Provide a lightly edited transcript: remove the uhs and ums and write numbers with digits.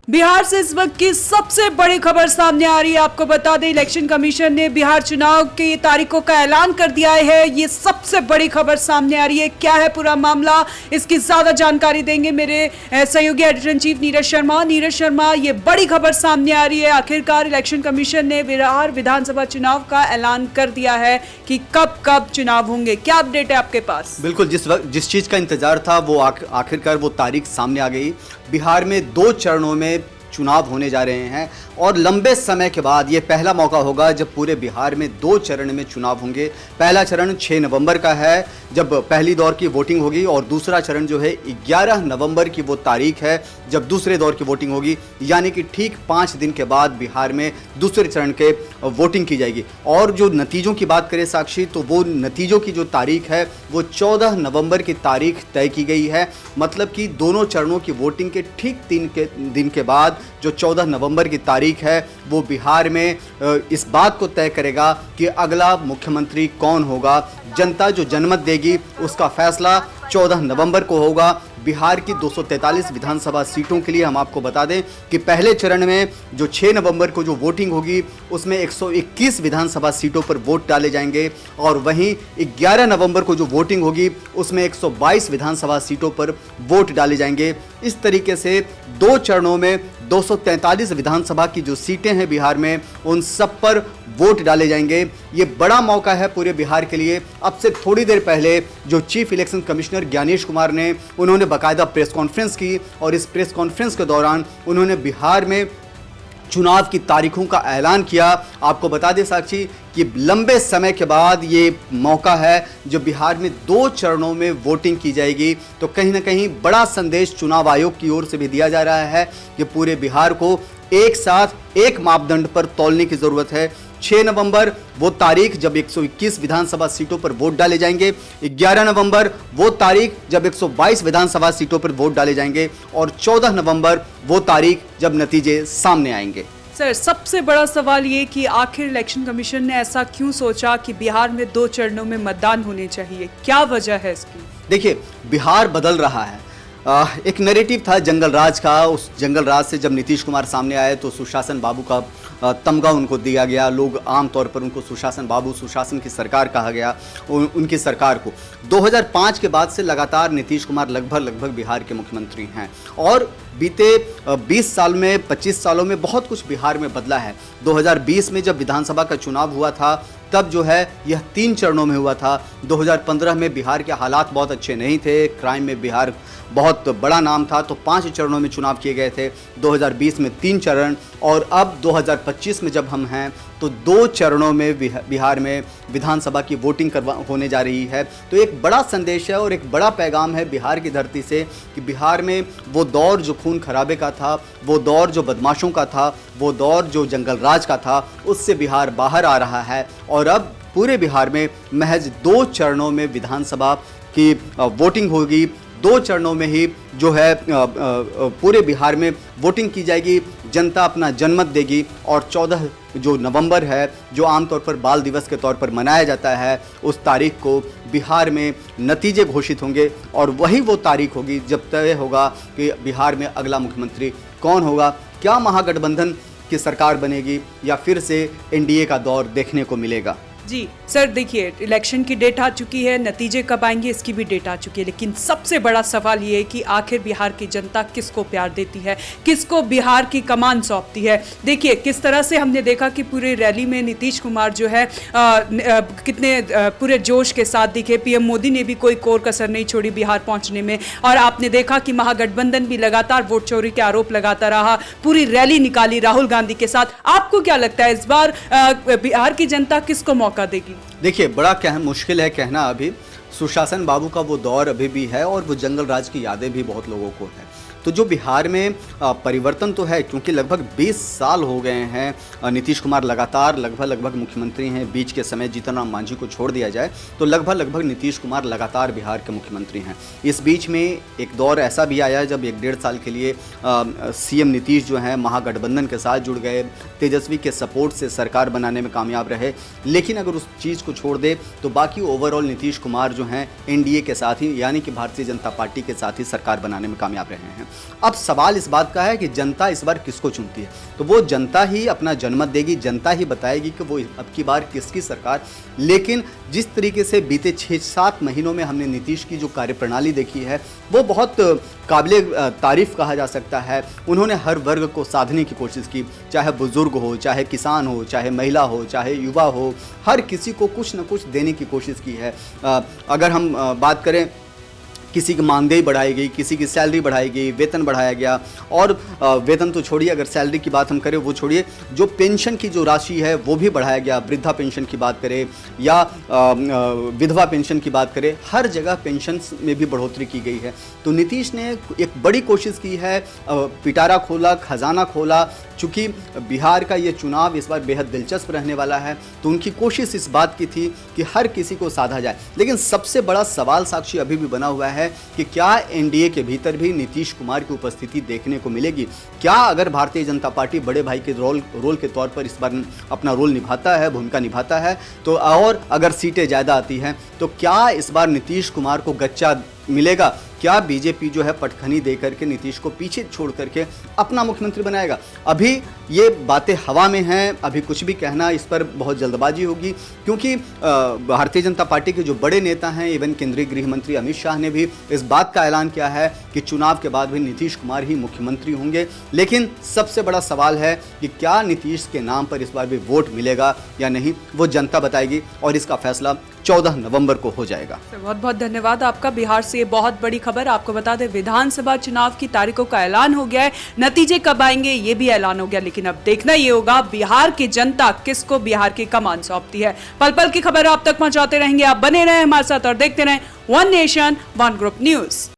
बिहार से इस वक्त की सबसे बड़ी खबर सामने आ रही है। आपको बता दें, इलेक्शन कमीशन ने बिहार चुनाव की तारीखों का ऐलान कर दिया है। ये सबसे बड़ी खबर सामने आ रही है। क्या है पूरा मामला, इसकी ज्यादा जानकारी देंगे मेरे सहयोगी editor in chief Neeraj Sharma. Neeraj Sharma, ये बड़ी खबर सामने आ रही है। आखिरकार इलेक्शन कमीशन ने बिहार विधानसभा चुनाव का ऐलान कर दिया है कि कब कब चुनाव होंगे। क्या अपडेट है आपके पास? बिल्कुल, जिस चीज का इंतजार था वो आखिरकार वो तारीख सामने आ गई। बिहार में 2 चरणों में चुनाव होने जा रहे हैं और लंबे समय के बाद ये पहला मौका होगा जब पूरे बिहार में 2 चरण में चुनाव होंगे। पहला चरण 6 नवंबर का है जब पहली दौर की वोटिंग होगी, और दूसरा चरण जो है 11 नवंबर की वो तारीख है जब दूसरे दौर की वोटिंग होगी। यानी कि ठीक 5 दिन के बाद बिहार में दूसरे चरण के वोटिंग की जाएगी। और जो नतीजों की बात करें साक्षी, तो वो नतीजों की जो तारीख है वो 14 नवंबर की तारीख तय की गई है। मतलब कि दोनों चरणों की वोटिंग के ठीक 3 दिन के बाद जो 14 नवंबर की तारीख है वो बिहार में इस बात को तय करेगा कि अगला मुख्यमंत्री कौन होगा। जनता जो जनमत देगी उसका फैसला 14 नवंबर को होगा। बिहार की 243 विधानसभा सीटों के लिए हम आपको बता दें कि पहले चरण में जो 6 नवंबर को जो वोटिंग होगी उसमें 121 विधानसभा सीटों पर वोट डाले जाएंगे, और वहीं 11 नवंबर को जो वोटिंग होगी उसमें 122 विधानसभा सीटों पर वोट डाले जाएंगे। इस तरीके से 2 चरणों में 243 विधानसभा की जो सीटें हैं बिहार में, उन सब पर वोट डाले जाएंगे। ये बड़ा मौका है पूरे बिहार के लिए। अब से थोड़ी देर पहले जो chief election commissioner Gyanesh Kumar ने उन्होंने बाकायदा प्रेस कॉन्फ्रेंस की, और इस प्रेस कॉन्फ्रेंस के दौरान उन्होंने बिहार में चुनाव की तारीखों का ऐलान किया। आपको बता दें साक्षी कि लंबे समय के बाद ये मौका है जो बिहार में 2 चरणों में वोटिंग की जाएगी। तो कहीं ना कहीं बड़ा संदेश चुनाव आयोग की ओर से भी दिया जा रहा है कि पूरे बिहार को एक साथ एक मापदंड पर तौलने की जरूरत है। 6 नवंबर वो तारीख जब 121 विधानसभा सीटों पर वोट डाले जाएंगे, 11 नवंबर वो तारीख जब 122 विधानसभा सीटों पर वोट डाले जाएंगे, और 14 नवंबर वो तारीख जब नतीजे सामने आएंगे। सर, सबसे बड़ा सवाल ये कि आखिर इलेक्शन कमीशन ने ऐसा क्यों सोचा कि बिहार में 2 चरणों में मतदान होने चाहिए? क्या वजह है इसकी? देखिए, बिहार बदल रहा है। एक नैरेटिव था जंगल राज का। उस जंगल राज से जब नीतीश कुमार सामने आए तो सुशासन बाबू का तमगा उनको दिया गया। लोग आमतौर पर उनको सुशासन बाबू, सुशासन की सरकार कहा गया उनकी सरकार को। 2005 के बाद से लगातार नीतीश कुमार लगभग बिहार के मुख्यमंत्री हैं, और बीते 20 साल में 25 सालों में बहुत कुछ बिहार में बदला है। 2020 में जब विधानसभा का चुनाव हुआ था तब जो है यह 3 चरणों में हुआ था। 2015 में बिहार के हालात बहुत अच्छे नहीं थे, क्राइम में बिहार बहुत बड़ा नाम था, तो 5 चरणों में चुनाव किए गए थे। 2020 में 3 चरण, और अब 2025 में जब हम हैं तो 2 चरणों में बिहार में विधानसभा की वोटिंग होने जा रही है। तो एक बड़ा संदेश है और एक बड़ा पैगाम है बिहार की धरती से कि बिहार में वो दौर जो खून खराबे का था, वो दौर जो बदमाशों का था, वो दौर जो जंगल राज का था, उससे बिहार बाहर आ रहा है। और अब पूरे बिहार में महज 2 चरणों में विधानसभा की वोटिंग होगी। 2 चरणों में ही जो है पूरे बिहार में वोटिंग की जाएगी। जनता अपना जनमत देगी, और 14 जो नवंबर है, जो आमतौर पर बाल दिवस के तौर पर मनाया जाता है, उस तारीख को बिहार में नतीजे घोषित होंगे, और वही वो तारीख होगी जब तय होगा कि बिहार में अगला मुख्यमंत्री कौन होगा। क्या महागठबंधन की सरकार बनेगी या फिर से एनडीए का दौर देखने को मिलेगा? जी सर, देखिए, इलेक्शन की डेट आ चुकी है, नतीजे कब आएंगे इसकी भी डेट आ चुकी है, लेकिन सबसे बड़ा सवाल ये है कि आखिर बिहार की जनता किसको प्यार देती है, किसको बिहार की कमान सौंपती है। देखिए किस तरह से हमने देखा कि पूरी रैली में नीतीश कुमार जो है कितने पूरे जोश के साथ दिखे। पीएम मोदी ने भी कोई कोर कसर नहीं छोड़ी बिहार पहुंचने में, और आपने देखा कि महागठबंधन भी लगातार वोट चोरी के आरोप लगाता रहा, पूरी रैली निकाली राहुल गांधी के साथ। आपको क्या लगता है इस बार बिहार की जनता किसको मौका देगी? देखिए, बड़ा मुश्किल है कहना। अभी सुशासन बाबू का वो दौर अभी भी है, और वो जंगल राज की यादें भी बहुत लोगों को है। तो जो बिहार में परिवर्तन तो है, क्योंकि लगभग 20 साल हो गए हैं नीतीश कुमार लगातार लगभग मुख्यमंत्री हैं। बीच के समय जीतन राम मांझी को छोड़ दिया जाए तो लगभग नीतीश कुमार लगातार बिहार के मुख्यमंत्री हैं। इस बीच में एक दौर ऐसा भी आया जब 1-1.5 साल के लिए सीएम नीतीश जो हैं महागठबंधन के साथ जुड़ गए, तेजस्वी के सपोर्ट से सरकार बनाने में कामयाब रहे। लेकिन अगर उस चीज़ को छोड़ दे तो बाकी ओवरऑल नीतीश कुमार जो हैं एनडीए के साथ ही, यानी कि भारतीय जनता पार्टी के साथ ही सरकार बनाने में कामयाब रहे हैं। अब सवाल इस बात का है कि जनता इस बार किसको चुनती है, तो वो जनता ही अपना जनमत देगी, जनता ही बताएगी कि वो अब की बार किसकी सरकार। लेकिन जिस तरीके से बीते 6-7 महीनों में हमने नीतीश की जो कार्यप्रणाली देखी है वो बहुत काबिले तारीफ कहा जा सकता है। उन्होंने हर वर्ग को साधने की कोशिश की, चाहे बुजुर्ग हो, चाहे किसान हो, चाहे महिला हो, चाहे युवा हो, हर किसी को कुछ न कुछ देने की कोशिश की है। अगर हम बात करें, किसी की मानदेय बढ़ाई गई, किसी की सैलरी बढ़ाई गई, वेतन बढ़ाया गया, और वेतन तो छोड़िए, अगर सैलरी की बात हम करें वो छोड़िए, जो पेंशन की जो राशि है वो भी बढ़ाया गया। वृद्धा पेंशन की बात करें या विधवा पेंशन की बात करें, हर जगह पेंशन में भी बढ़ोतरी की गई है। तो नीतीश ने एक बड़ी कोशिश की है, पिटारा खोला, खजाना खोला। चूँकि बिहार का ये चुनाव इस बार बेहद दिलचस्प रहने वाला है, तो उनकी कोशिश इस बात की थी कि हर किसी को साधा जाए। लेकिन सबसे बड़ा सवाल साक्षी अभी भी बना हुआ है कि क्या एनडीए के भीतर भी नीतीश कुमार की उपस्थिति देखने को मिलेगी? क्या अगर भारतीय जनता पार्टी बड़े भाई के रोल के तौर पर इस बार अपना रोल निभाता है, भूमिका निभाता है, तो और अगर सीटें ज़्यादा आती हैं तो क्या इस बार नीतीश कुमार को गच्चा मिलेगा? क्या बीजेपी जो है पटखनी दे करके नीतीश को पीछे छोड़ करके अपना मुख्यमंत्री बनाएगा? अभी ये बातें हवा में हैं, अभी कुछ भी कहना इस पर बहुत जल्दबाजी होगी, क्योंकि भारतीय जनता पार्टी के जो बड़े नेता हैं, इवन केंद्रीय गृह मंत्री अमित शाह ने भी इस बात का ऐलान किया है कि चुनाव के बाद भी नीतीश कुमार ही मुख्यमंत्री होंगे। लेकिन सबसे बड़ा सवाल है कि क्या नीतीश के नाम पर इस बार भी वोट मिलेगा या नहीं, वो जनता बताएगी, और इसका फैसला 14 नवंबर को हो जाएगा। बहुत बहुत धन्यवाद आपका। बिहार से बहुत बड़ी खबर आपको बता दें, विधानसभा चुनाव की तारीखों का ऐलान हो गया है, नतीजे कब आएंगे ये भी ऐलान हो गया, लेकिन अब देखना ये होगा बिहार की जनता किसको बिहार की कमान सौंपती है। पल पल की खबर आप तक पहुंचाते रहेंगे, आप बने रहें हमारे साथ और देखते रहें one nation one group news.